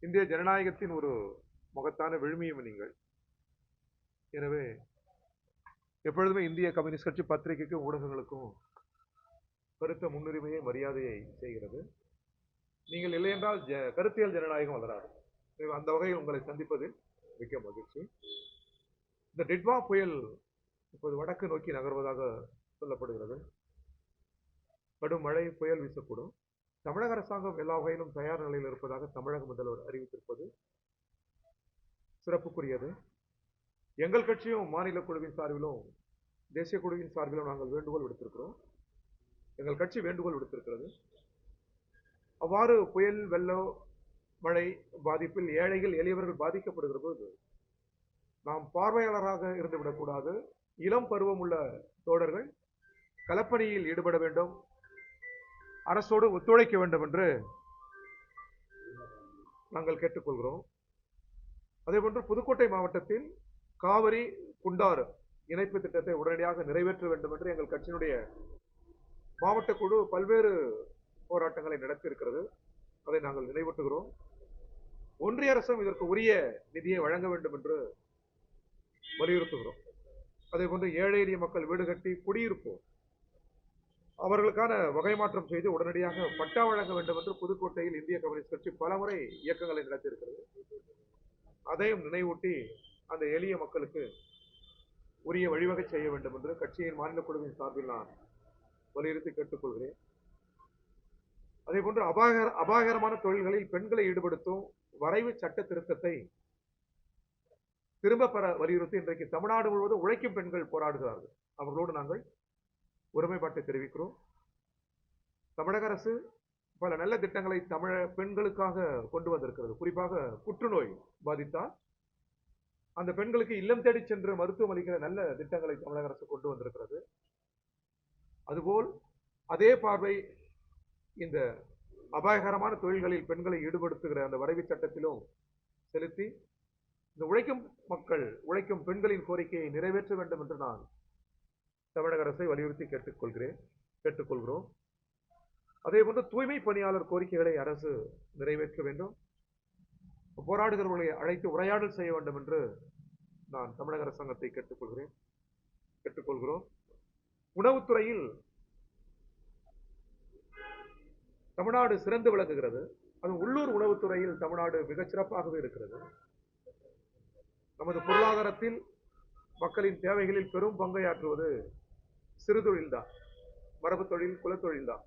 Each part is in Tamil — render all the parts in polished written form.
இந்திய ஜனநாயகத்தின் ஒரு மகத்தான விழுமியம் நீங்கள். எனவே எப்பொழுதுமே இந்திய கம்யூனிஸ்ட் கட்சி பத்திரிகைக்கும் ஊடகங்களுக்கும் கருத்த முன்னுரிமையை மரியாதையை செய்கிறது. நீங்கள் இல்லை என்றால் கருத்தியல் ஜனநாயகம் வளராது. அந்த வகையில் உங்களை சந்திப்பதில் மிக்க மகிழ்ச்சி. இந்த டிட்வா புயல் இப்போது வடக்கு நோக்கி நகர்வதாக சொல்லப்படுகிறது. கடும் மழை புயல் வீசக்கூடும். தமிழக அரசாங்கம் எல்லா வகையிலும் தயார் நிலையில் இருப்பதாக தமிழக முதல்வர் அறிவித்திருப்பது சிறப்புக்குரியது. எங்கள் கட்சியும் மாநில குழுவின் சார்பிலும் தேசிய குழுவின் சார்பிலும் நாங்கள் வேண்டுகோள் விடுத்திருக்கிறோம். எங்கள் கட்சி வேண்டுகோள் விடுத்திருக்கிறது. அவ்வாறு புயல் வெள்ள மழை பாதிப்பில் ஏழைகள் எளியவர்கள் பாதிக்கப்படுகிற போது நாம் பார்வையாளராக இருந்துவிடக்கூடாது. இளம் பருவம் உள்ள தோழர்கள் களப்பணியில் ஈடுபட வேண்டும், அரசோடு ஒத்துழைக்க வேண்டும் என்று நாங்கள் கேட்டுக்கொள்கிறோம். அதேபோன்று புதுக்கோட்டை மாவட்டத்தில் காவிரி குண்டாறு இணைப்பு திட்டத்தை உடனடியாக நிறைவேற்ற வேண்டும் என்று எங்கள் கட்சியினுடைய மாவட்ட குழு பல்வேறு போராட்டங்களை நடத்தியிருக்கிறது. அதை நாங்கள் நினைவூட்டுகிறோம். ஒன்றிய அரசும் இதற்கு உரிய நிதியை வழங்க வேண்டும் என்று வலியுறுத்துகிறோம். அதே போன்று ஏழை எளிய மக்கள் வீடு கட்டி குடியிருப்போம், அவர்களுக்கான வகை மாற்றம் செய்து உடனடியாக பட்டா வழங்க வேண்டும் என்று புதுக்கோட்டையில் இந்திய கம்யூனிஸ்ட் கட்சி பலமுறை இயக்கங்களை நடத்தியிருக்கிறது. அதையும் நினைவூட்டி அந்த எளிய மக்களுக்கு உரிய வழிவகை செய்ய வேண்டும் என்று கட்சியின் மாநில குழுவின் சார்பில் நான் வலியுறுத்தி கேட்டுக்கொள்கிறேன். அதே போன்று அபாயகரமான தொழில்களில் பெண்களை ஈடுபடுத்தும் வரைவு சட்ட திருத்தத்தை திரும்ப பெற வலியுறுத்தி இன்றைக்கு தமிழ்நாடு முழுவதும் உழைக்கும் பெண்கள் போராடுகிறார்கள். அவர்களோடு நாங்கள் ஒருமைப்பாட்டை தெரிவிக்கிறோம். தமிழக அரசு பல நல்ல திட்டங்களை தமிழக பெண்களுக்காக கொண்டு வந்திருக்கிறது. குறிப்பாக புற்றுநோய் பாதித்தால் அந்த பெண்களுக்கு இல்லம் தேடி சென்று மருத்துவம் அளிக்கிற நல்ல திட்டங்களை தமிழக அரசு கொண்டு வந்திருக்கிறது. அதுபோல் அதே பார்வை இந்த அபாயகரமான தொழில்களில் பெண்களை ஈடுபடுத்துகிற அந்த வரைவு சட்டத்திலும் செலுத்தி இந்த உழைக்கும் மக்கள் உழைக்கும் பெண்களின் கோரிக்கையை நிறைவேற்ற வேண்டும் என்று நான் தமிழக அரசை வலியுறுத்தி கேட்டுக்கொள்கிறோம். அதே போன்று தூய்மை பணியாளர் கோரிக்கைகளை அரசு நிறைவேற்ற வேண்டும், போராடுகிறவர்களை அழைத்து உரையாடல் செய்ய வேண்டும் என்று நான் தமிழக அரசாங்கத்தை கேட்டுக்கொள்கிறோம். உணவுத்துறையில் தமிழ்நாடு சிறந்து விளங்குகிறது. அது உள்ளூர் உணவுத்துறையில் தமிழ்நாடு மிகச் சிறப்பாகவே இருக்கிறது. நமது பொருளாதாரத்தில் மக்களின் தேவைகளில் பெரும் பங்கையாற்றுவது சிறு தொழில் தான். மரபு தொழில், குலத்தொழில் தான்.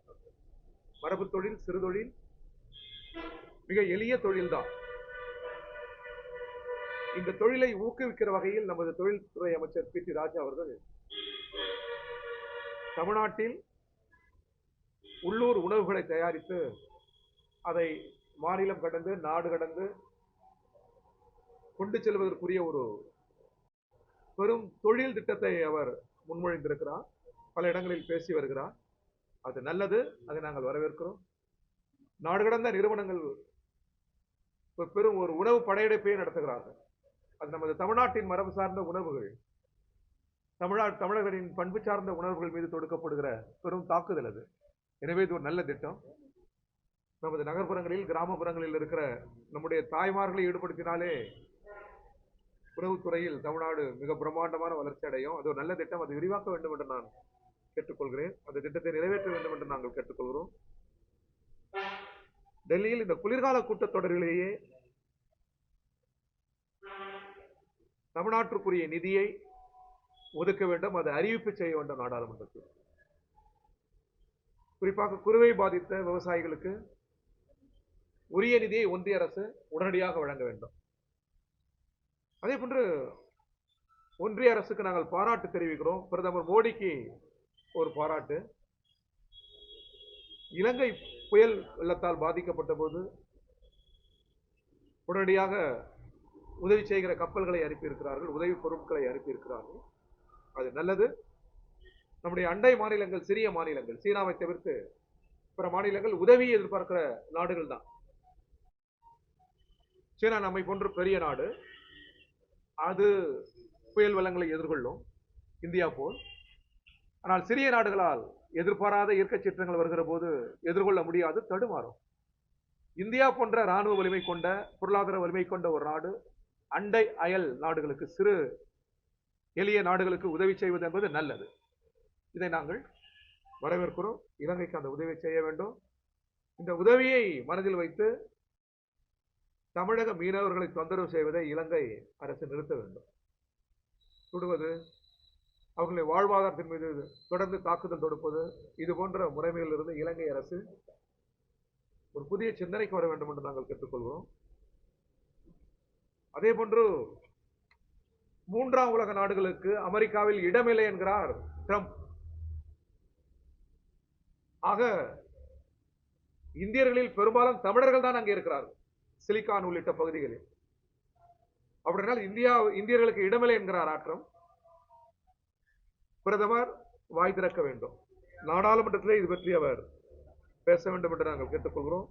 மரபு தொழில், சிறு தொழில் மிக எளிய தொழில் தான். இந்த தொழிலை ஊக்குவிக்கிற வகையில் நமது தொழில்துறை அமைச்சர் பி.டி. ராஜா அவர்கள் தமிழ்நாட்டில் உள்ளூர் உணவுகளை தயாரித்து அதை மாநிலம் கடந்து நாடு கடந்து கொண்டு செல்வதற்குரிய ஒரு பெரும் தொழில் திட்டத்தை அவர் முன்மொழிந்திருக்கிறார். பல இடங்களில் பேசி வருகிறார். அது நல்லது, அதை நாங்கள் வரவேற்கிறோம். நாடு கடந்த நிறுவனங்கள் பெரும் ஒரு உணவு படையெடுப்பை நடத்துகிறார்கள். அது நமது தமிழ்நாட்டின் மரபு சார்ந்த உணவுகள், தமிழர்களின் பண்பு சார்ந்த உணர்வுகள் மீது தொடுக்கப்படுகிற பெரும் தாக்குதல் அது. எனவே இது ஒரு நல்ல திட்டம். நமது நகர்ப்புறங்களில் கிராமப்புறங்களில் இருக்கிற நம்முடைய தாய்மார்களை ஈடுபடுத்தினாலே உணவுத்துறையில் தமிழ்நாடு மிக பிரம்மாண்டமான வளர்ச்சி அடையும். அது ஒரு நல்ல திட்டம். அதை விரிவாக்க வேண்டும் என்று நான் கேட்டுக்கொள்கிறேன். அந்த திட்டத்தை நிறைவேற்ற வேண்டும் என்று நாங்கள் கேட்டுக்கொள்கிறோம். டெல்லியில் இந்த குளிர்கால கூட்டத்தொடரிலேயே தமிழ்நாட்டிற்குரிய நிதியை ஒதுக்க வேண்டும், அதை அறிவிப்பு செய்ய வேண்டும் நாடாளுமன்றத்தில். குறிப்பாக குறுவை பாதித்த விவசாயிகளுக்கு உரிய நிதியை ஒன்றிய அரசு உடனடியாக வழங்க வேண்டும். அதே போன்று ஒன்றிய அரசுக்கு நாங்கள் பாராட்டு தெரிவிக்கிறோம். பிரதமர் மோடிக்கு ஒரு பாராட்டு. இலங்கை புயல் வெள்ளத்தால் பாதிக்கப்பட்ட போது உடனடியாக உதவி செய்கிற கப்பல்களை அனுப்பியிருக்கிறார்கள், உதவி பொருட்களை அனுப்பியிருக்கிறார்கள். அது நல்லது. நம்முடைய அண்டை மாநிலங்கள், சிறிய மாநிலங்கள், சீனாவை தவிர்த்து பிற மாநிலங்கள் உதவியை எதிர்பார்க்கிற நாடுகள் தான். சீனா நம்மை போன்ற பெரிய நாடு, அது புயல் வெள்ளங்களை எதிர்கொள்ளும் இந்தியா போல். ஆனால் சிறிய நாடுகளால் எதிர்பாராத இயற்கை சீற்றங்கள் வருகிற போது எதிர்கொள்ள முடியாது, தடுமாறும். இந்தியா போன்ற இராணுவ வலிமை கொண்ட, பொருளாதார வலிமை கொண்ட ஒரு நாடு அண்டை அயல் நாடுகளுக்கு, சிறு எளிய நாடுகளுக்கு உதவி செய்வது என்பது நல்லது. இதை நாங்கள் வரவேற்கிறோம். இலங்கைக்கு அந்த உதவி செய்ய வேண்டும். இந்த உதவியை மனதில் வைத்து தமிழக மீனவர்களை தொந்தரவு செய்வதை இலங்கை அரசு நிறுத்த வேண்டும். சுடுவது, அவர்களை வாழ்வாதாரத்தின் மீது தொடர்ந்து தாக்குதல் தொடுப்பது, இது போன்ற முறைமையிலிருந்து இலங்கை அரசு ஒரு புதிய சிந்தனைக்கு வர வேண்டும் என்று நாங்கள் கேட்டுக்கொள்கிறோம். அதே போன்று மூன்றாம் உலக நாடுகளுக்கு அமெரிக்காவில் இடமில்லை என்கிறார் ட்ரம்ப். ஆக இந்தியர்களில் பெரும்பாலும் தமிழர்கள் தான் அங்கே இருக்கிறார்கள், சிலிகான் உள்ளிட்ட பகுதிகளில். அப்படினால் இந்தியர்களுக்கு இடமில்லை என்கிறார் ட்ரம்ப். பிரதமர் வாய் திறக்க வேண்டும். நாடாளுமன்றத்திலே இது பற்றி அவர் பேச வேண்டும் என்று நாங்கள் கேட்டுக்கொள்கிறோம்.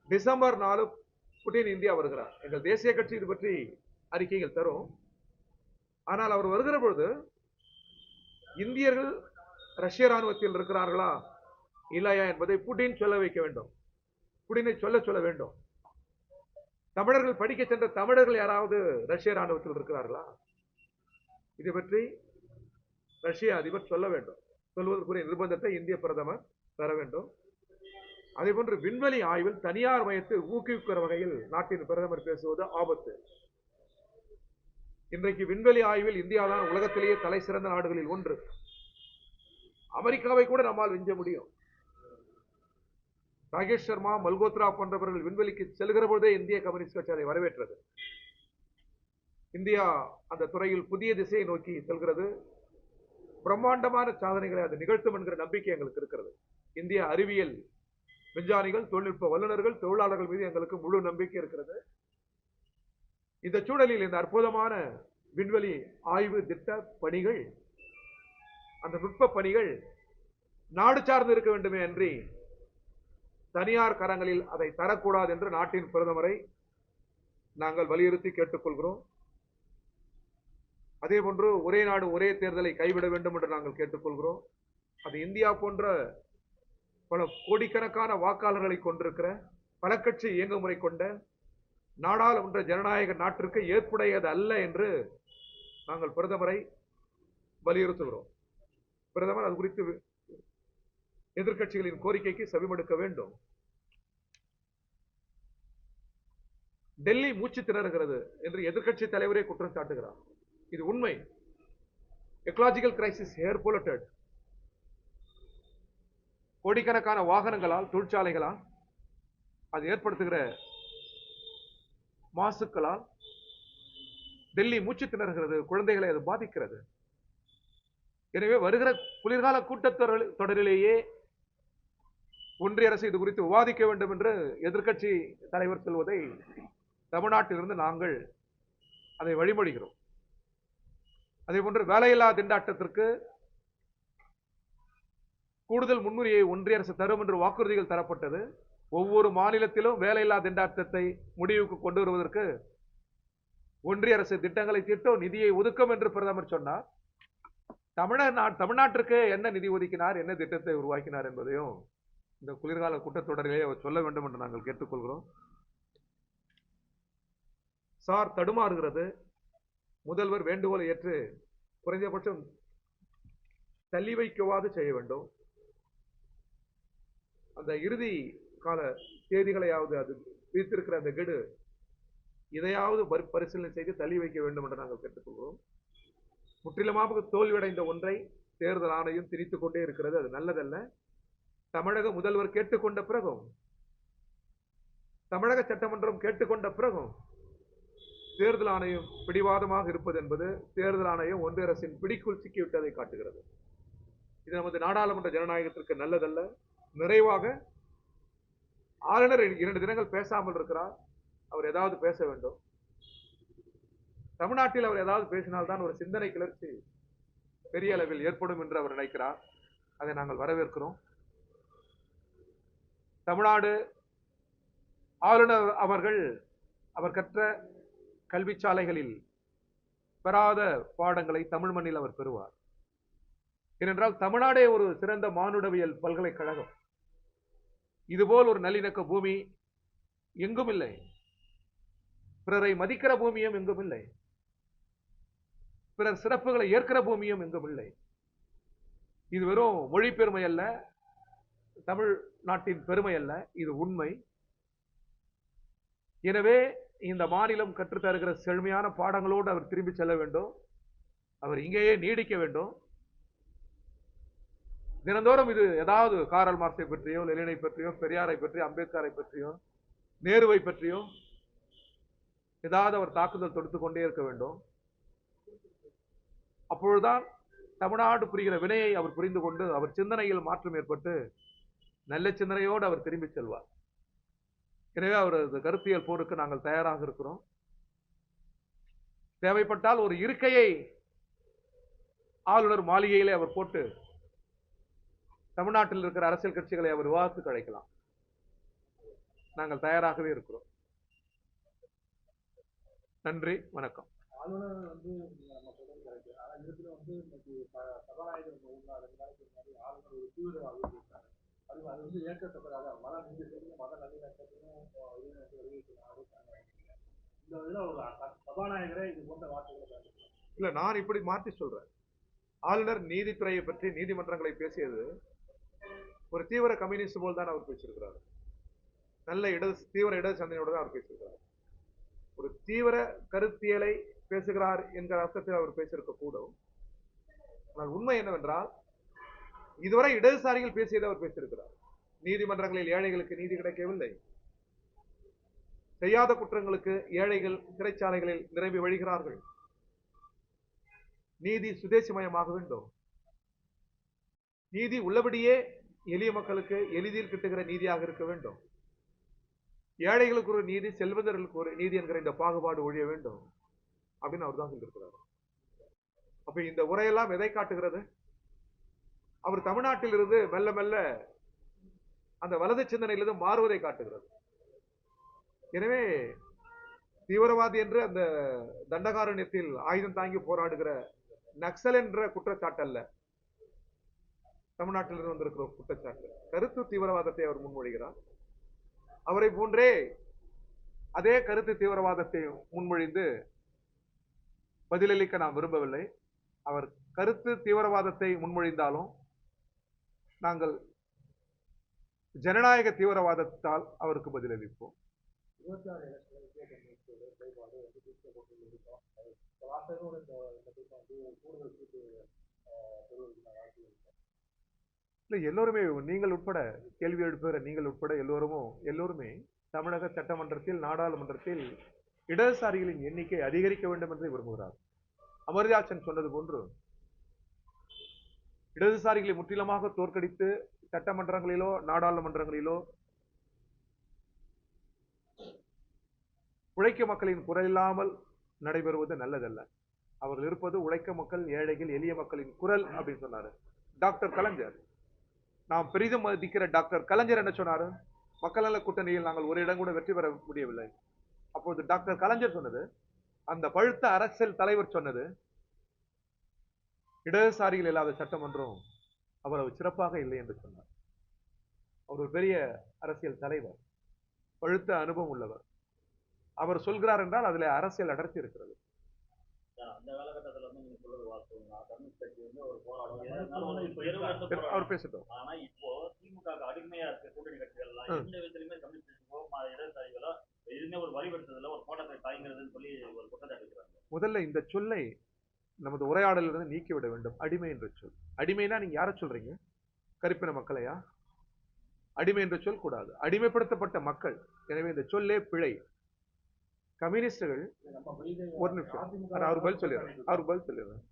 டிசம்பர் 4 புட்டின் இந்தியா வருகிறார். எங்கள் தேசிய கட்சி இது பற்றி அறிக்கைகள் தரும். ஆனால் அவர் வருகிற பொழுது இந்தியர்கள் ரஷ்ய ராணுவத்தில் இருக்கிறார்களா இல்லையா என்பதை புட்டின் சொல்ல வைக்க வேண்டும். புட்டினை சொல்ல வேண்டும். தமிழர்கள் படிக்க சென்ற தமிழர்கள் யாராவது ரஷ்ய ராணுவத்தில் இருக்கிறார்களா? இது பற்றி ரஷ்ய அதிபர் சொல்ல வேண்டும். சொல்வதற்குரிய நிர்பந்தத்தை இந்திய பிரதமர் தர வேண்டும். அதே போன்று விண்வெளி ஆய்வில் தனியார் மையத்தை ஊக்குவிக்கிற வகையில் நாட்டின் பிரதமர் பேசுவது ஆபத்து. இன்றைக்கு விண்வெளி ஆய்வில் இந்தியா தான் உலகத்திலேயே தலை சிறந்த நாடுகளில் ஒன்று. அமெரிக்காவை கூட நம்மால் விஞ்ச முடியும். ராகேஷ் சர்மா, மல்கோத்ரா போன்றவர்கள் விண்வெளிக்கு செல்கிற பொழுதே இந்திய கம்யூனிஸ்ட் கட்சி அதை வரவேற்றது. இந்தியா அந்த துறையில் புதிய திசையை நோக்கி செல்கிறது. பிரம்மாண்டமான சாதனைகளை அது நிகழ்த்தும் என்கிற நம்பிக்கை எங்களுக்கு இருக்கிறது. இந்திய அறிவியல் விஞ்ஞானிகள், தொழில்நுட்ப வல்லுநர்கள், தொழிலாளர்கள் மீது எங்களுக்கு முழு நம்பிக்கை இருக்கிறது. இந்த சூழலில் இந்த அற்புதமான விண்வெளி ஆய்வு திட்ட பணிகள், அந்த நுட்ப பணிகள் நாடு சார்ந்து இருக்க வேண்டுமே அன்றி தனியார் கரங்களில் அதை தரக்கூடாது என்று நாட்டின் பிரதமரை நாங்கள் வலியுறுத்தி கேட்டுக்கொள்கிறோம். அதே போன்று ஒரே நாடு ஒரே தேர்தலை கைவிட வேண்டும் என்று நாங்கள் கேட்டுக்கொள்கிறோம். அது இந்தியா போன்ற பல கோடிக்கணக்கான வாக்காளர்களை கொண்டிருக்கிற பல கட்சி இயங்குமுறை கொண்ட நாடாளுமன்ற ஜனநாயக நாட்டிற்கு ஏற்புடையது அல்ல என்று நாங்கள் பிரதமரை வலியுறுத்துகிறோம். பிரதமர் அது குறித்து எதிர்க்கட்சிகளின் கோரிக்கைக்கு செவிமடுக்க வேண்டும். டெல்லி மூச்சு திணறுகிறது என்று எதிர்க்கட்சி தலைவரே குற்றம் சாட்டுகிறார். இது உண்மை. எக்கலாஜிக்கல் கிரைசிஸ் ஏர் பொல்யூட்டட். கோடிக்கணக்கான வாகனங்களால், தொழிற்சாலைகளால், அது ஏற்படுத்துகிற மாசுக்களால் டெல்லி மூச்சு திணறுகிறது. குழந்தைகளை அது பாதிக்கிறது. எனவே வருகிற குளிர்கால கூட்டத்தொடரிலேயே ஒன்றிய அரசு இது குறித்து விவாதிக்க வேண்டும் என்று எதிர்க்கட்சி தலைவர் சொல்வதை தமிழ்நாட்டிலிருந்து நாங்கள் அதை வழிமொழிகிறோம். அதே போன்று வேலையில்லா திண்டாட்டத்திற்கு கூடுதல் முன்னுரிமையை ஒன்றிய அரசு தரும் என்று வாக்குறுதிகள் தரப்பட்டது. ஒவ்வொரு மாநிலத்திலும் வேலையில்லா திண்டாட்டத்தை முடிவுக்கு கொண்டு வருவதற்கு ஒன்றிய அரசு திட்டங்களை தீட்டும், நிதியை ஒதுக்கும் என்று பிரதமர் சொன்னார். தமிழ்நாட்டிற்கு என்ன நிதி ஒதுக்கினார், என்ன திட்டத்தை உருவாக்கினார் என்பதையும் இந்த குளிர்கால கூட்டத்தொடரிலே அவர் சொல்ல வேண்டும் என்று நாங்கள் கேட்டுக்கொள்கிறோம். சார் தடுமாறுகிறது. முதல்வர் வேண்டுகோளை ஏற்று குறைந்தபட்சம் தள்ளி வைக்கவாது செய்ய வேண்டும். அந்த இறுதி கால தேதிகளையாவது, அது விதித்திருக்கிற அந்த கெடு, இதையாவது பரிசீலனை செய்து தள்ளி வைக்க வேண்டும் என்று நாங்கள் கேட்டுக்கொள்கிறோம். முற்றிலுமாக தோல்வியடைந்த ஒன்றை தேர்தல் ஆணையம் திணித்துக் கொண்டே இருக்கிறது. அது நல்லதல்ல. தமிழக முதல்வர் கேட்டுக்கொண்ட பிறகும், தமிழக சட்டமன்றம் கேட்டுக்கொண்ட பிறகும் தேர்தல் ஆணையம் பிடிவாதமாக இருப்பது என்பது தேர்தல் ஆணையம் ஒன்றிய அரசின் பிடிக்குள் சிக்கிவிட்டதை காட்டுகிறது. இது நமது நாடாளுமன்ற ஜனநாயகத்திற்கு நல்லதல்ல. நிறைவாக ஆளுநர் 2 தினங்கள் பேசாமல் இருக்கிறார். அவர் ஏதாவது பேச வேண்டும். தமிழ்நாட்டில் அவர் ஏதாவது பேசினால்தான் ஒரு சிந்தனை கிளர்ச்சி பெரிய அளவில் ஏற்படும் என்று அவர் நினைக்கிறார். அதை நாங்கள் வரவேற்கிறோம். தமிழ்நாடு ஆளுநர் அவர்கள் அவர் கற்ற கல்வி சாலைகளில் பெறாத பாடங்களை தமிழ் மண்ணில் அவர் பெறுவார். ஏனென்றால் தமிழ்நாடே ஒரு சிறந்த மானுடவியல் பல்கலைக்கழகம். இதுபோல் ஒரு நல்லிணக்க பூமி எங்கும் இல்லை. பிறரை மதிக்கிற பூமியும் எங்கும் இல்லை. பிறர் சிறப்புகளை ஏற்கிற பூமியும் எங்கும் இல்லை. இது வெறும் மொழி பெருமை அல்ல, தமிழ் நாட்டின் பெருமை அல்ல, இது உண்மை. எனவே இந்த மாநிலம் கற்றுத்தருகிற செழுமையான பாடங்களோடு அவர் திரும்பி செல்ல வேண்டும். அவர் இங்கேயே நீடிக்க வேண்டும். தினந்தோறும் இது ஏதாவது காரல் மார்க்ஸை பற்றியோ, லெனினை பற்றியோ, பெரியாரை பற்றியோ, அம்பேத்கரை பற்றியோ, நேருவை பற்றியோ ஏதாவது அவர் தாக்குதல் தொடுத்துக் கொண்டே இருக்க வேண்டும். அப்பொழுதுதான் தமிழ்நாடு புரிகிற வினையை அவர் புரிந்து கொண்டு அவர் சிந்தனையில் மாற்றம் ஏற்பட்டு நல்ல சிந்தனையோடு அவர் திரும்பி செல்வார். எனவே அவரது கருத்தியல் போருக்கு நாங்கள் தயாராக இருக்கிறோம். தேவைப்பட்டால் ஒரு இருக்கையை ஆளுநர் மாளிகையிலே அவர் போட்டு தமிழ்நாட்டில் இருக்கிற அரசியல் கட்சிகளை அவர் விவாதத்துக்கு அழைக்கலாம். நாங்கள் தயாராகவே இருக்கிறோம். நன்றி, வணக்கம். ஆளுநர் வந்து நம்ம சொல்றது கரெக்ட். ஆனா இதுல வந்து இன்னைக்கு சபாநாயகர் ஆளுநர் ஒரு தீவிரவாதி இருக்காரு. அது வந்து ஏற்கத்தக்கதாக மத நீதிக்கும் மத நல்லிணக்கத்தையும் இந்த இதுல ஒரு சபாநாயகரே இது போன்ற வார்த்தைகளை இல்ல, நான் இப்படி மாற்றி சொல்றேன். ஆளுநர் நீதித்துறையை பற்றி நீதிமன்றங்களை பேசியது ஒரு தீவிர கம்யூனிஸ்ட் போல் தான் அவர் பேசியிருக்கிறார். நல்ல தீவிர இடது சந்தையோடு தான் அவர் பேசியிருக்கிறார். ஒரு தீவிர கருத்தியலை பேசுகிறார் என்கிற அர்த்தத்தில் அவர் பேசியிருக்க கூடும். ஆனால் உண்மை என்னவென்றால் இதுவரை இடதுசாரிகள் பேசியதை அவர் பேசியிருக்கிறார். நீதிமன்றங்களில் ஏழைகளுக்கு நீதி கிடைக்கவில்லை. செய்யாத குற்றங்களுக்கு ஏழைகள் சிறைச்சாலைகளில் நிரம்பி வழிகிறார்கள். நீதி சுதேசிமயமாக வேண்டும். நீதி உள்ளபடியே எளிய மக்களுக்கு எளிதில் கிட்டுகிற நீதியாக இருக்க வேண்டும். ஏழைகளுக்கு ஒரு நீதி, செல்வந்தர்களுக்கு ஒரு நீதி என்கிற இந்த பாகுபாடு ஒழிய வேண்டும் அப்படின்னு அவர் தான் சொல்லியிருக்கிறார். அப்ப இந்த உரையெல்லாம் எதை காட்டுகிறது? அவர் தமிழ்நாட்டில் இருந்து மெல்ல மெல்ல அந்த வலது சிந்தனையிலிருந்து மாறுவதை காட்டுகிறது. எனவே தீவிரவாதி என்று அந்த தண்டகாரண்யத்தில் ஆயுதம் தாங்கி போராடுகிற நக்சல் என்ற குற்றச்சாட்டு அல்ல தமிழ்நாட்டிலிருந்து வந்திருக்கிற குற்றச்சாட்டு. கருத்து தீவிரவாதத்தை அவர் முன்மொழிகிறார். அவரை போன்றே அதே கருத்து தீவிரவாதத்தை முன்மொழிந்து பதிலளிக்க நாம் விரும்பவில்லை. அவர் கருத்து தீவிரவாதத்தை முன்மொழிந்தாலும் நாங்கள் ஜனநாயக தீவிரவாதத்தால் அவருக்கு பதிலளிப்போம். இல்லை, எல்லோருமே நீங்கள் உட்பட கேள்வி எழுப்புகிற நீங்கள் உட்பட எல்லோருமே தமிழக சட்டமன்றத்தில் நாடாளுமன்றத்தில் இடதுசாரிகளின் எண்ணிக்கை அதிகரிக்க வேண்டும் என்று விரும்புகிறார். அமர்தியாசன் சொன்னது போன்று இடதுசாரிகளை முற்றிலுமாக தோற்கடித்து சட்டமன்றங்களிலோ நாடாளுமன்றங்களிலோ உழைக்கும் மக்களின் குரல் இல்லாமல் நடைபெறுவது நல்லதல்ல. அவர்கள் இருப்பது உழைக்கும் மக்கள், ஏழைகள், எளிய மக்களின் குரல் அப்படின்னு சொன்னாரு டாக்டர் கலைஞர். நாம் பெரிதும் மதிக்கிற டாக்டர் கலைஞர் என்ன சொன்னாரு? மக்கள் நல கூட்டணியில் நாங்கள் ஒரு இடம் கூட வெற்றி பெற முடியவில்லை. அப்போது டாக்டர் கலைஞர் சொன்னது, அந்த பழுத்த அரசியல் தலைவர் சொன்னது, இடதுசாரிகள் இல்லாத சட்டமன்றம் அவ்வளவு சிறப்பாக இல்லை என்று சொன்னார். அவர் ஒரு பெரிய அரசியல் தலைவர், பழுத்த அனுபவம் உள்ளவர். அவர் சொல்கிறார் என்றால் அதுல அரசியல் அடர்த்தி இருக்கிறது. அவர் பேசட்டும். ஆனா இப்போ திமுக அடிமையா இருக்க கூட்டணி கட்சிகள் எல்லாம் எந்த விதத்திலுமே கம்யூனிஸ்டோ இடதுசாரிகளோ எதுவுமே ஒரு வழிபடுத்துறதுல ஒரு போட்டத்தை தாய்ங்கிறதுன்னு சொல்லி ஒரு குற்றச்சாட்டு இருக்கிறாங்க. முதல்ல இந்த சொல்லை நமது உரையாடலில் இருந்து நீக்கிவிட வேண்டும். அடிமை என்ற சொல். அடிமைனா நீங்க யார சொல்றீங்க? கருப்பின மக்களையா? அடிமை என்ற சொல் கூடாது. அடிமைப்படுத்தப்பட்ட மக்கள். எனவே இந்த சொல்லே பிழை. கம்யூனிஸ்டுகள் ஒரு நிமிஷம் அவர் பதில் சொல்லிடுறேன்.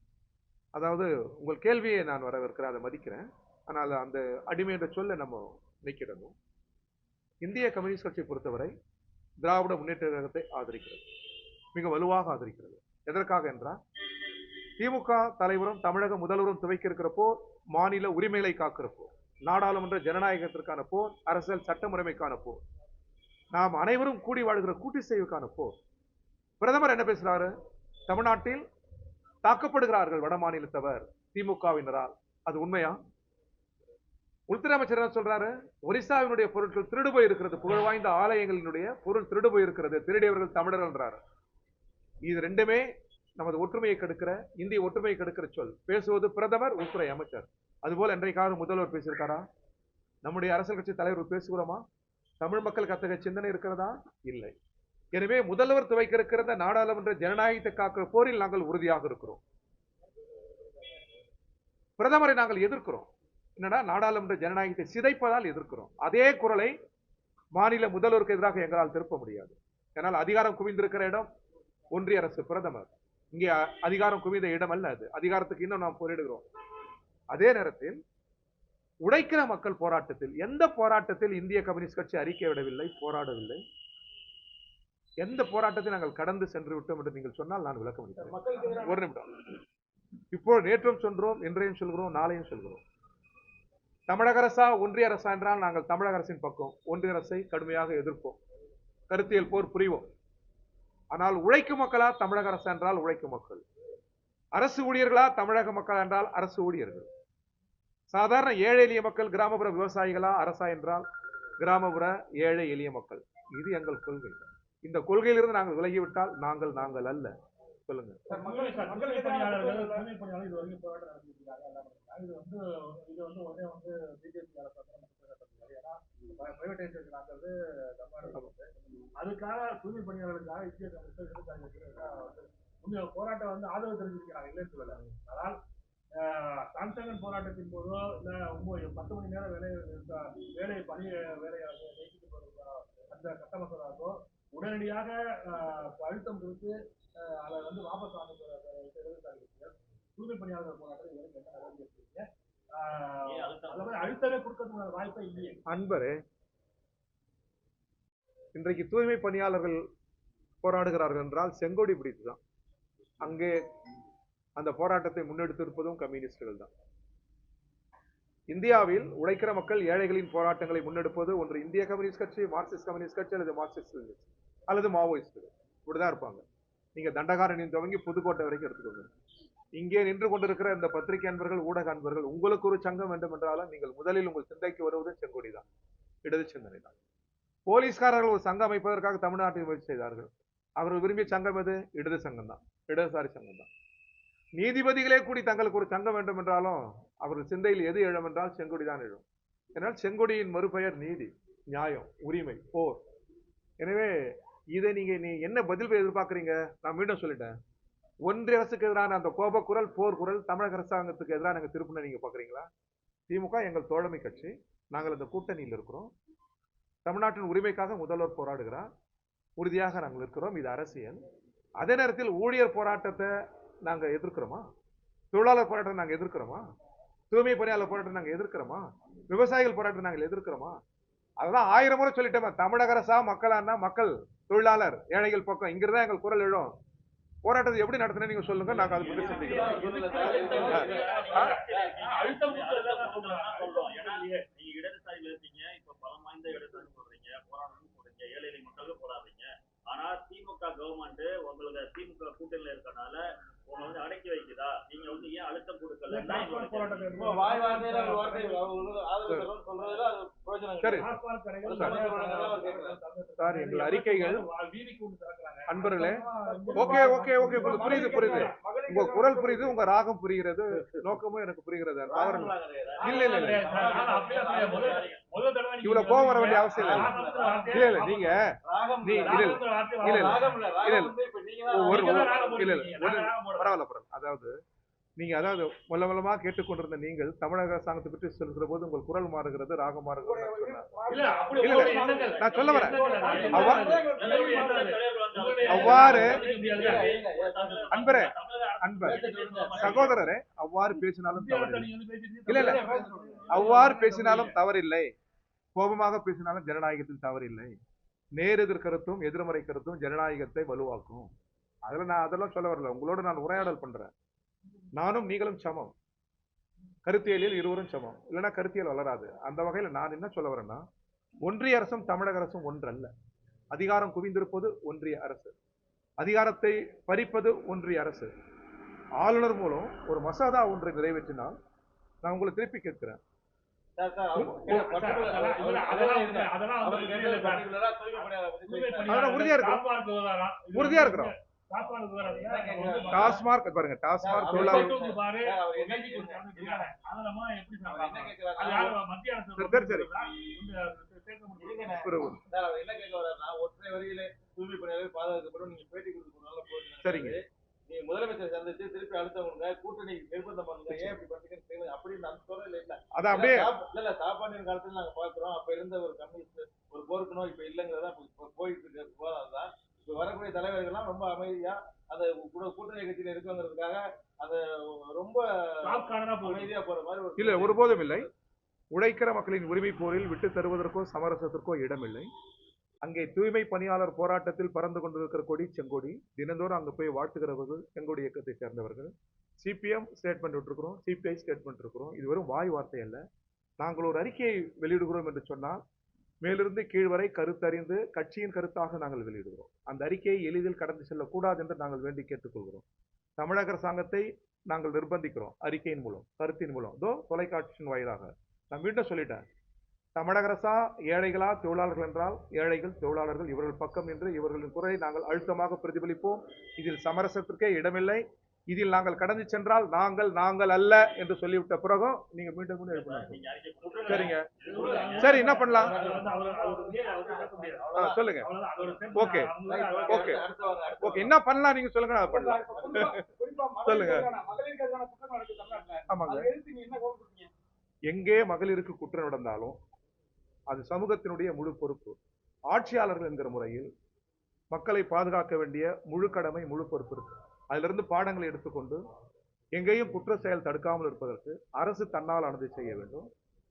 அதாவது உங்கள் கேள்வியை நான் வரவேற்கிறேன், அதை மதிக்கிறேன். ஆனால் அந்த அடிமை என்ற சொல்லை நம்ம நீக்கிடணும். இந்திய கம்யூனிஸ்ட் கட்சியை பொறுத்தவரை திராவிட முன்னேற்ற கழகத்தை ஆதரிக்கிறது, மிக வலுவாக ஆதரிக்கிறது. எதற்காக என்றால் திமுக தலைவரும் தமிழக முதல்வரும் துவைக்க இருக்கிற போர் மாநில உரிமைகளை காக்கிற போர், நாடாளுமன்ற ஜனநாயகத்திற்கான போர், அரசியல் சட்ட முறைமைக்கான போர், நாம் அனைவரும் கூடி வாழ்கிற கூட்டு செய்வுக்கான போர். பிரதமர் என்ன பேசுறாரு? தமிழ்நாட்டில் தாக்கப்படுகிறார்கள் வட மாநிலத்தவர் திமுகவினரால். அது உண்மையா? உள்துறை அமைச்சர் என்ன சொல்றாரு? ஒரிசாவினுடைய பொருட்கள் திருடு போய் இருக்கிறது, புகழ் வாய்ந்த ஆலயங்களினுடைய பொருள் திருடு போய் இருக்கிறது, திருடியவர்கள் தமிழர்கள்ன்றாரு. இது ரெண்டுமே நமது ஒற்றுமையை கெடுக்கிற, இந்திய ஒற்றுமையை கெடுக்கிற சொல். பேசுவது பிரதமர், உள்துறை அமைச்சர். அதுபோல இன்றைக்காவது முதல்வர் பேசியிருக்காரா? நம்முடைய அரசியல் கட்சி தலைவர் பேசுகிறோமா? தமிழ் மக்களுக்கு அத்தகைய சிந்தனை இருக்கிறதா? இல்லை. எனவே முதல்வர் துவைக்க இருக்கிற நாடாளுமன்ற ஜனநாயகத்தை காக்கிற போரில் நாங்கள் உறுதியாக இருக்கிறோம். பிரதமரை நாங்கள் எதிர்க்கிறோம். என்னடா, நாடாளுமன்ற ஜனநாயகத்தை சிதைப்பதால் எதிர்க்கிறோம். அதே குரலை மாநில முதல்வருக்கு எதிராக எங்களால் திருப்ப முடியாது. ஏனால் அதிகாரம் குவிந்திருக்கிற இடம் ஒன்றிய அரசு, பிரதமர். இங்கே அதிகாரம் குவிந்த இடம் அல்ல அது. அதிகாரத்துக்கு இன்னும் நாம் போரிடுகிறோம். அதே நேரத்தில் உழைக்கிற மக்கள் போராட்டத்தில், எந்த போராட்டத்தில் இந்திய கம்யூனிஸ்ட் கட்சி அறிக்கை விடவில்லை, போராடவில்லை? எந்த போராட்டத்தை நாங்கள் கடந்து சென்று விட்டோம் என்று நீங்கள் சொன்னால் நான் விளக்க முடியும். ஒரு நிமிடம். இப்போ நேற்றும் சொல்றோம், இன்றையும் சொல்கிறோம், நாளையும் சொல்கிறோம். தமிழக அரசா ஒன்றிய அரசா என்றால் நாங்கள் தமிழக அரசின் பக்கம், ஒன்றிய அரசை கடுமையாக எதிர்ப்போம், கருத்தியல் போர் புரிவோம். ஆனால் உழைக்கும் மக்களா தமிழக அரசு என்றால் உழைக்கும் மக்கள், அரசு ஊழியர்களா தமிழக மக்கள் என்றால் அரசு ஊழியர்கள், சாதாரண ஏழை எளிய மக்கள், கிராமப்புற விவசாயிகளா அரசா என்றால் கிராமப்புற ஏழை எளிய மக்கள். இது எங்கள் கொள்கை. இந்த கொள்கையிலிருந்து நாங்கள் விலகிவிட்டால் நாங்கள் அல்ல. சொல்லுங்க. தூய்மை பணியாளர்கள் இது வரைக்கும் போராட்டம் நடத்திருக்காங்க. இது வந்து உடனே வந்து பிஜேபி அரசு பிரைவேடைசேஷன் ஆகிறது அதுக்காக தூய்மை பணியாளர்களுக்காக இந்திய கம்யூனிஸ்ட் போராட்டம் வந்து ஆதரவு தெரிவிக்கிறாங்க, இல்லைன்னு சொல்லல. ஆனால் சாம்சங்கன் போராட்டத்தின் போதோ இல்ல 10 மணி நேரம் வேலையை அந்த சட்ட மசோதாவோ உடனடியாக அழுத்தம் கொடுத்து அதை வந்து வாபஸ் வாங்க தூய்மை பணியாளர்கள் போராட்டம் இதுவரைக்கும் என்ன நடவடிக்கை அழுத்தமே கொடுக்கறதுக்கான வாய்ப்பே இல்லையே. அன்பரே, இன்றைக்கு தூய்மை பணியாளர்கள் போராடுகிறார்கள் என்றால் செங்கோடி பிடித்துதான். அங்கே அந்த போராட்டத்தை முன்னெடுத்திருப்பதும் கம்யூனிஸ்டுகள் தான். இந்தியாவில் உழைக்கிற மக்கள் ஏழைகளின் போராட்டங்களை முன்னெடுப்பது ஒன்று இந்திய கம்யூனிஸ்ட் கட்சி, மார்க்சிஸ்ட் கம்யூனிஸ்ட் கட்சி அல்லது மார்க்சிஸ்ட் அல்லது மாவோயிஸ்டுகள். இப்படிதான் இருப்பாங்க. நீங்க தண்டகாரணியின் துவங்கி புதுக்கோட்டை வரைக்கும் எடுத்துக்கோங்க. இங்கே நின்று கொண்டிருக்கிற இந்த பத்திரிகை அன்பர்கள், ஊடக அன்பர்கள், உங்களுக்கு ஒரு சங்கம் வேண்டும் என்றாலும் நீங்கள் முதலில் உங்கள் சிந்தைக்கு வருவது செங்கோடி தான், இடது சிந்தனை தான். போலீஸ்காரர்கள் ஒரு சங்கம் அமைப்பதற்காக தமிழ்நாட்டில் முயற்சி செய்தார்கள். அவர்கள் விரும்பிய சங்கம் எது? இடது சங்கம் தான், இடதுசாரி சங்கம் தான். நீதிபதிகளே கூடி தங்களுக்கு ஒரு சங்கம் வேண்டும் என்றாலும் அவர்கள் சிந்தையில் எது எழும் என்றால் செங்கொடி தான் எழும். ஏன்னால் செங்கொடியின் மறுபெயர் நீதி, நியாயம், உரிமை, போர். எனவே இதை நீ என்ன பதில் எதிர்பார்க்குறீங்க? நான் மீண்டும் சொல்லிட்டேன். ஒன்றிய அரசுக்கு எதிரான அந்த கோபக்குரல், போர் குரல் தமிழக அரசாங்கத்துக்கு எதிராக நாங்கள் திருப்பின நீங்க பாக்குறீங்களா? திமுக எங்கள் தோழமை கட்சி, நாங்கள் அந்த கூட்டணியில் இருக்கிறோம். தமிழ்நாட்டின் உரிமைக்காக முதல்வர் போராடுகிறார், உறுதியாக நாங்கள் இருக்கிறோம். இது அரசியல். அதே நேரத்தில் ஊழியர் போராட்டத்தை நாங்க எதிர்க்கிறோமா? தொழிலாளர் போராட்டத்தை நாங்க எதிர்க்கிறோமா? தூய்மை பணியாளர் போராட்டத்தை நாங்க எதிர்க்கிறோமா? விவசாயிகள் போராட்டத்தை நாங்கள் எதிர்க்கிறோமா? அதெல்லாம் 1000 முறை சொல்லிட்டோமே. தமிழக அரசா மக்களானா மக்கள், தொழிலாளர், ஏழைகள் பக்கம், இங்கிருந்தா எங்கள் குரல் எழும். போராட்டத்தை எப்படி நடத்தின நீங்க சொல்லுங்க, நாங்க அதை பற்றி சிந்திக்கிறோம். இடதுசாரிகள் இருக்கீங்க, இப்ப பலம் வாய்ந்த இடதுசாரி சொல்றீங்க, போராடணும்னு சொல்றீங்க, ஏழை எளிய மக்களுக்கு போராடுறீங்க. ஆனா திமுக கவர்மெண்ட் உங்களுக்கு திமுக கூட்டணியில இருக்கனால உங்களை வந்து அடக்கி வைக்குதா? நீங்க வந்து ஏன் அழுத்தம் கொடுக்கல? சார், எங்கள் அறிக்கைகள் அன்பர்களே, ஓகே ஓகே ஓகே, புரியுது புரியுது, உங்க குரல் புரியுது, உங்க ராகம் புரிகிறது, நோக்கமும் எனக்கு புரிகிறது. இல்ல இல்ல இல்ல, இவ்வளவு கோவம் வர வேண்டிய அவசியம் இல்லை. இல்ல இல்ல, நீங்க பரவாயில்ல. அதாவது நீங்க மூலமா கேட்டுக்கொண்டிருந்த நீங்கள் தமிழக அரசாங்கத்தை பற்றி சொல்கிற போது உங்கள் குரல் மாறுகிறது, ராகம் மாறுகிறது. நான் சொல்ல வரேன், அவ்வாறு அன்பரே, சகோதரரே, அவ்வாறு பேசினாலும் தவறில்லை. இல்ல இல்ல, அவ்வாறு பேசினாலும் தவறில்லை, கோபமாக பேசினாலும் ஜனநாயகத்தில் தவறில்லை. நேர் எதிர் கருத்தும் எதிர்மறை கருத்தும் ஜனநாயகத்தை வலுவாக்கும். நான் அதெல்லாம் சொல்ல வரல. உங்களோட நான் உரையாடல் பண்றேன். நானும் நீங்களும் சமம், கருத்தியலில் இருவரும் சமம், இல்லைன்னா கருத்தியல் வளராது. அந்த வகையில் நான் என்ன சொல்ல வரேன்னா, ஒன்றிய அரசும் தமிழக அரசும் ஒன்றல்ல. அதிகாரம் குவிந்திருப்பது ஒன்றிய அரசு, அதிகாரத்தை பறிப்பது ஒன்றிய அரசு. ஆளுநர் மூலம் ஒரு மசோதா ஒன்றை நிறைவேற்றினால், நான் உங்களை திருப்பி கேட்கிறேன், உறுதியா இருக்கிறோம். டாஸ்மார்க் பாருங்க, டாஸ்மார்க் தொழிலாளர் ஒற்றை வரியில தூய்மை பணியாளர்கள் பாதுகாக்கப்படும். நீங்க பேட்டி கொடுத்து சரிங்க, நீங்க முதலமைச்சர் சந்திச்சு திருப்பி அழுத்தவங்க கூட்டணி நிர்பந்தம் பண்ணுங்க, ஏன் இப்படி பண்றீங்கன்னு அப்படின்னு அந்த சொல்றதுல இல்ல. அது அப்படியே இல்ல சாப்பாடு காலத்துல நாங்க பாக்குறோம். அப்ப இருந்த ஒரு கம்யூனிஸ்ட் ஒரு பொறுக்கணும் இப்ப இல்லங்கிறதா போயிட்டு இருக்க போதான். இப்ப வரக்கூடிய தலைவர்கள்லாம் ரொம்ப அமைதியா அந்த கூட்டணி கட்சியில இருக்குங்கிறதுக்காக அந்த ரொம்ப அமைதியா போற மாதிரி இல்ல, ஒருபோதும் இல்லை. உழைக்கிற மக்களின் உரிமை போரில் விட்டு தருவதற்கோ சமரசத்திற்கோ இடமில்லை. அங்கே தூய்மை பணியாளர் போராட்டத்தில் பறந்து கொண்டிருக்கிற கொடி செங்கொடி. தினந்தோறும் அங்க போய் வாழ்த்துகிறவர்கள் செங்கொடி இயக்கத்தை சேர்ந்தவர்கள். சிபிஎம் ஸ்டேட்மெண்ட் விட்டுருக்கிறோம், சிபிஐ ஸ்டேட்மெண்ட் இருக்கிறோம். இது வெறும் வாய் வார்த்தை அல்ல. நாங்கள் ஒரு அறிக்கையை வெளியிடுகிறோம் என்று சொன்னால் மேலிருந்து கீழ் வரை கருத்தறிந்து கட்சியின் கருத்தாக நாங்கள் வெளியிடுகிறோம். அந்த அறிக்கையை எளிதில் கடந்து செல்லக்கூடாது என்று நாங்கள் வேண்டி கேட்டுக்கொள்கிறோம். தமிழக அரசாங்கத்தை நாங்கள் நிர்பந்திக்கிறோம் அறிக்கையின் மூலம், கருத்தின் மூலம், தொலைக்காட்சியின் வாயிலாக. நான் மீண்டும் சொல்லிட்டேன், தமிழக அரசா ஏழைகளா தொழிலாளர்கள் என்றால் ஏழைகள் தொழிலாளர்கள் இவர்கள் பக்கம் என்று இவர்களின் குரலை நாங்கள் அழுத்தமாக பிரதிபலிப்போம். இதில் சமரசத்திற்கே இடமில்லை. இதில் நாங்கள் கடந்து சென்றால் நாங்கள் அல்ல என்று சொல்லிவிட்ட பிறகும் நீங்க மீண்டும் மீண்டும் எழுப்பணும். சரிங்க, சரி, என்ன பண்ணலாம் சொல்லுங்க. ஓகே ஓகே ஓகே, என்ன பண்ணலாம் நீங்க சொல்லுங்க, அதை பண்ணலாம். சொல்லுங்க. ஆமாங்க, எங்கே மகளிருக்கு குற்றம் நடந்தாலும் அது சமூகத்தினுடைய முழு பொறுப்பு. ஆட்சியாளர்கள் என்கிற முறையில் மக்களை பாதுகாக்க வேண்டிய முழு கடமை, முழு பொறுப்பு இருக்கு. அதிலிருந்து பாடங்களை எடுத்துக்கொண்டு எங்கேயும் குற்ற செயல் தடுக்காமல் இருப்பதற்கு அரசு தன்னால் ஆனதை செய்ய வேண்டும்.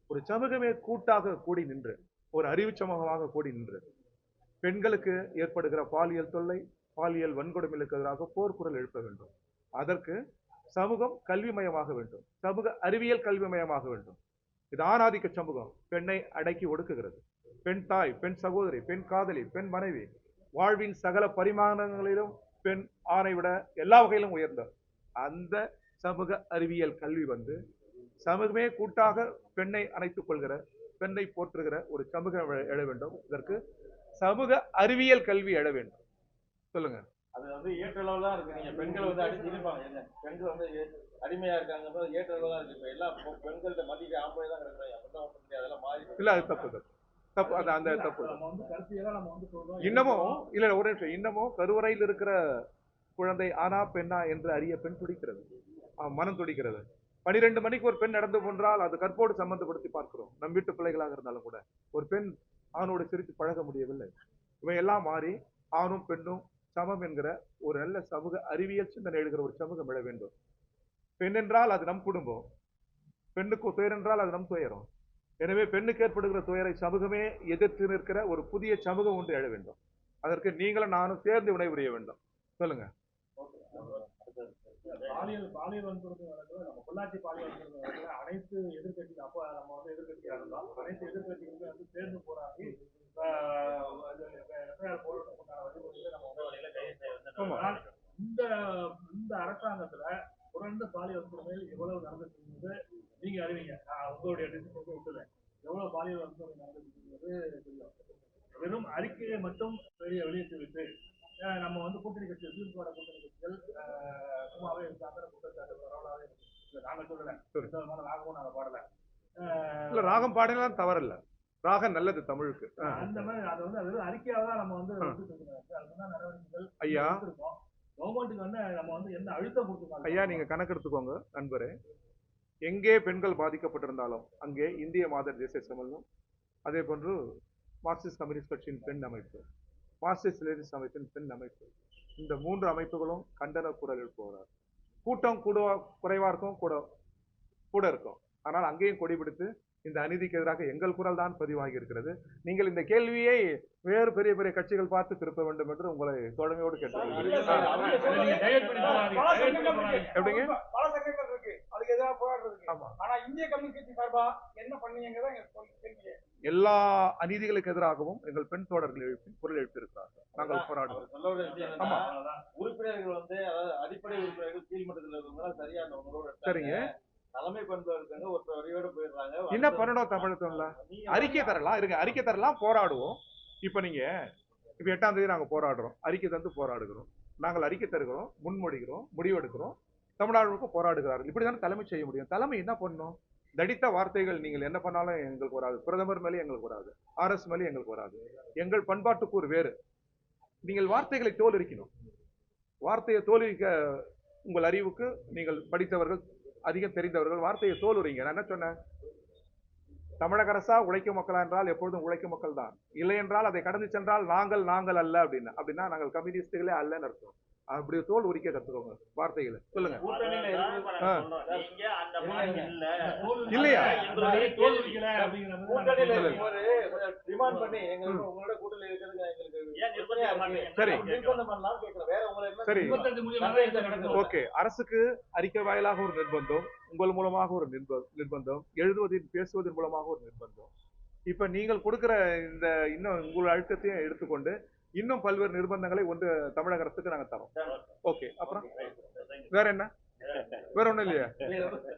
ஒரு சமூகமே கூட்டாக கூடி நின்று, ஒரு அறிவு சமூகமாக கூடி நின்று பெண்களுக்கு ஏற்படுகிற பாலியல் தொல்லை, பாலியல் வன்கொடுமைகளுக்கு எதிராக போர்க்குரல் எழுப்ப வேண்டும். அதற்கு சமூகம் கல்விமயமாக வேண்டும், சமூக அறிவியல் கல்விமயமாக வேண்டும். இது ஆணாதிக்க சமூகம் பெண்ணை அடக்கி ஒடுக்குகிறது. பெண் தாய், பெண் சகோதரி, பெண் காதலி, பெண் மனைவி, வாழ்வின் சகல பரிமாணங்களிலும் பெண் ஆணை விட எல்லா வகையிலும் உயர்ந்தார். அந்த சமூக அறிவியல் கல்வி வந்து சமூகமே கூட்டாக பெண்ணை அணைத்துக் கொள்கிற, பெண்ணை போற்றுகிற ஒரு சமூகம் எழ வேண்டும். இதற்கு சமூக அறிவியல் கல்வி எழ வேண்டும். சொல்லுங்க. அது வந்து ஏற்றளவு தான் இருக்கு. நீங்க பெண்கள் வந்து அடிச்சிருப்பாங்க, பெண்கள் வந்து அடிமையா இருக்காங்க, ஏற்றளவு தான் இருக்கு. இப்ப எல்லா பெண்கள்ட்ட மதிக்க ஆம்பளை தான் கிடைக்கிறாங்க. அப்படிதான் முடியாது, அதெல்லாம் மாறி இல்ல, அது தப்பு தப்பு அது அந்த தப்பு. இன்னமும் இல்ல, ஒரு நிமிஷம், இன்னமும் கருவறையில் இருக்கிற குழந்தை ஆனா பெண்ணா என்று அறிய பெண் துடிக்கிறது, மனம் துடிக்கிறது. 12 மணிக்கு ஒரு பெண் நடந்து கொன்றால் அது கற்போடு சம்பந்தப்படுத்தி பார்க்கிறோம். நம் வீட்டு பிள்ளைகளாக இருந்தாலும் கூட ஒரு பெண் ஆணோடு சிரித்து பழக முடியவில்லை. இவை எல்லாம் மாறி ஆணும் பெண்ணும் சமம் என்கிற ஒரு நல்ல சமூக அறிவியல் சிந்தனை எழுகிற ஒரு சமூகம் எழ வேண்டும். பெண் என்றால் அது நம் குடும்பம், பெண்ணுக்கு துயர் என்றால் அது நம் துயரம். எனவே பெண்ணுக்கு ஏற்படுகிற துயரை சமூகமே எதிர்த்து நிற்கிற ஒரு புதிய சமூகம் ஒன்று எழ வேண்டும். அதற்கு நீங்களும் நானும் சேர்ந்து வினைபுரிய வேண்டும். சொல்லுங்க. பாலியல் வன்கொடுமை நம்ம பொள்ளாச்சி பாலியல் வன்கொடுமை அனைத்து எதிர்கட்சி, அப்போ நம்ம வந்து எதிர்கட்சியா இருந்தோம், அனைத்து எதிர்கட்சிகளுமே வந்து சேர்ந்து போராடி இந்த அரசாங்கத்துல தொடர்ந்து பாலியல் வன்கொடுமையில் எவ்வளவு நடந்துட்டு நீங்க அறிவீங்க. உங்களுடைய விட்டுறேன், எவ்வளவு பாலியல் வன்கொடுமை நடந்துட்டு தெரியும். வெறும் அறிக்கையை மட்டும் வெளியிட்டு விட்டு நம்ம வந்து கூட்டணி கட்சி, திமுக கூட்டணி கட்சிகள் சும்மாவே இருக்காங்க, குற்றச்சாட்டு பரவலாவே இருக்கு. நாங்க சொல்லல, ராகமும் நாங்க பாடல. இல்ல, ராகம் பாடினாலும் தவறில்ல, ராகம் நல்லது தமிழுக்கு. அந்த மாதிரி அது வந்து அது அறிக்கையாக தான் நம்ம வந்து நடவடிக்கைகள் ஐயா இருக்கோம். கவர்மெண்ட்டுக்கு வந்து நம்ம வந்து என்ன அழுத்தம் கொடுத்துருக்காங்க. ஐயா, நீங்க கணக்கெடுத்துக்கோங்க நண்பரே. எங்கே பெண்கள் பாதிக்கப்பட்டிருந்தாலும் அங்கே இந்திய மாதர் தேசிய சமூகம், அதே போன்று மார்க்சிஸ்ட் கம்யூனிஸ்ட் கட்சியின் பெண் அமைப்பு, மார்க்சிஸ்ட் லேடிஸ் அமைப்பின் பெண் அமைப்பு, இந்த 3 அமைப்புகளும் கண்டன குரல் எழுப்புகிறார். கூட்டம் குறைவா இருக்கும், கூட இருக்கும். ஆனால் அங்கேயும் கொடி பிடித்து இந்த அநீதிக்கு எதிராக எங்கள் குரல் தான் பதிவாகி இருக்கிறது. நீங்கள் இந்த கேள்வியை வேறு பெரிய பெரிய கட்சிகள் பார்த்து திருப்ப வேண்டும் என்று உங்களை தோழமையோடு கேட்டுக்கொள்கிறேன். எல்லா அநீதிகளுக்கு எதிராகவும் எங்கள் பெண் தோழர்கள் குரல் எழுப்பியிருக்கிறார்கள். நாங்கள் போராடுவோம். உறுப்பினர்கள் வந்து அடிப்படை உறுப்பினர்கள் கீழ்மட்டத்தில் சரியான சரிங்க. தலைமை பண்பு இருக்காங்க, ஒரு வரியோட போயிடுறாங்க. என்ன பண்ணணும் தமிழகத்துல? அறிக்கை தரலாம், இருங்க, அறிக்கை தரலாம், போராடுவோம். இப்ப நீங்க இப்ப 8ஆம் தேதி நாங்க போராடுறோம், அறிக்கை தந்து போராடுகிறோம், நாங்கள் அறிக்கை தருகிறோம், முன்மொழிகிறோம், முடிவெடுக்கிறோம், தமிழ்நாடு முழுக்க போராடுகிறார்கள். இப்படிதானே தலைமை செய்ய முடியும். தலைமை என்ன பண்ணணும்? தடித்த வார்த்தைகள் நீங்கள் என்ன பண்ணாலும் எங்களுக்கு வராது. பிரதமர் மேலே எங்களுக்கு வராது, RS மேலே எங்களுக்கு வராது. எங்கள் பண்பாட்டுக்கூறு வேறு. நீங்கள் வார்த்தைகளை தோலுரிக்கணும். வார்த்தையை தோலுரிக்க உங்கள் அறிவுக்கு, நீங்கள் படித்தவர்கள், அதிகம் தெரிந்தவர்கள், வார்த்தையை தோலுரிங்க. நான் என்ன சொன்னேன்? தமிழக அரசா உழைக்கும் மக்களா என்றால் எப்பொழுதும் உழைக்கும் மக்கள் தான். இல்லை என்றால் அதை கடந்து சென்றால் நாங்கள் அல்ல அப்படின்னா நாங்கள் கம்யூனிஸ்டுகளே அல்லன்னு அர்த்தம். அப்படி தோல் உரிக்க கத்துக்கோங்க வார்த்தைகளை. சொல்லுங்க. நீங்க அந்த மாதிரி இல்ல இல்லையா? எங்களுடைய தோல் கேள்வி வைக்கல அப்படிங்கிற மாதிரி கூட்டணியில இல்ல. இருக்கும்போது டிமாண்ட் பண்ணி எங்களுக்கு உங்களோட கூட்டணியில இருக்கிறதுக்கு எங்களுக்கு ஏன் நிர்பந்திக்க மாட்டீங்க? சரி. நிர்பந்தம் பண்ணலாம் கேட்கிறேன். வேற உங்களை என்ன சரி. 25 முடிவு நடக்கும். ஓகே, அரசுக்கு அறிக்கை வாயிலாக ஒரு நிர்பந்தம், உங்கள் மூலமாக ஒரு நிர்பந்தம், எழுதுவதின் பேசுவதன் மூலமாக ஒரு நிர்பந்தம். இப்ப நீங்கள் கொடுக்கிற இந்த இன்னும் உங்கள் அழுத்தத்தையும் எடுத்துக்கொண்டு இன்னும் பல்வேறு நிர்பந்தங்களை ஒன்று தமிழக அரசுக்கு நாங்க தரோம். ஓகே, அப்புறம் வேற என்ன? வேற ஒண்ணும் இல்லையா?